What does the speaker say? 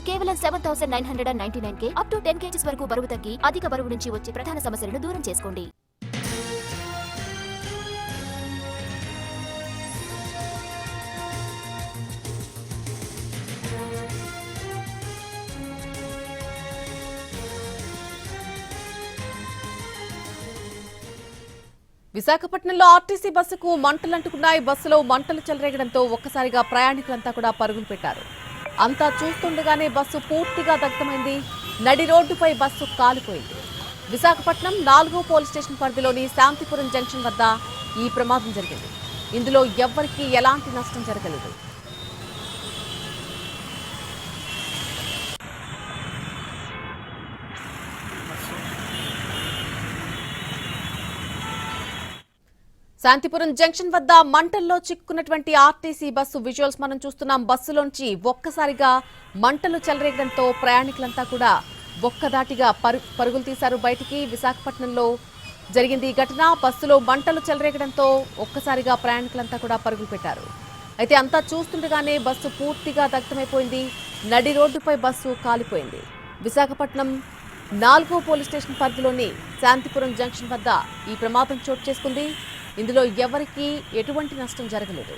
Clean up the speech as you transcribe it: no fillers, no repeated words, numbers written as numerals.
కేవలం 7,999 up to 10 kgs వరకు బరువు తగ్గి అధిక బరువు నుంచి వచ్చే ప్రధాన సమస్యలను దూరం చేసుకోండి. విశాఖపట్నంలో ఆర్టీసీ బస్సుకు మంటలంటుకున్నాయి. బస్సులో మంటలు చెలరేగడంతో ఒక్కసారిగా ప్రయాణికులంతా కూడా పరుగులు పెట్టారు. అంతా చూస్తుండగానే బస్సు పూర్తిగా దగ్ధమైంది. నడి రోడ్డుపై బస్సు కాలిపోయింది. విశాఖపట్నం 4వ పోలీస్ స్టేషన్ పరిధిలోని శాంతిపురం జంక్షన్ వద్ద ఈ ప్రమాదం జరిగింది. ఇందులో ఎవ్వరికీ ఎలాంటి నష్టం జరగలేదు. శాంతిపురం జంక్షన్ వద్ద మంటల్లో చిక్కున్నటువంటి ఆర్టీసీ బస్సు విజువల్స్ మనం చూస్తున్నాం. బస్సులోంచి ఒక్కసారిగా మంటలు చెలరేగడంతో ప్రయాణికులంతా కూడా ఒక్కదాటిగా పరుగులు తీశారు బయటికి. విశాఖపట్నంలో జరిగింది ఈ ఘటన. బస్సులో మంటలు చెలరేగడంతో ఒక్కసారిగా ప్రయాణికులంతా కూడా పరుగులు పెట్టారు. అయితే అంతా చూస్తుండగానే బస్సు పూర్తిగా దగ్ధమైపోయింది. నడి రోడ్డుపై బస్సు కాలిపోయింది. విశాఖపట్నం 4వ పోలీస్ స్టేషన్ పరిధిలోని శాంతిపురం జంక్షన్ వద్ద ఈ ప్రమాదం చోటు చేసుకుంది. ఇందులో ఎవరికీ ఎటువంటి నష్టం జరగలేదు.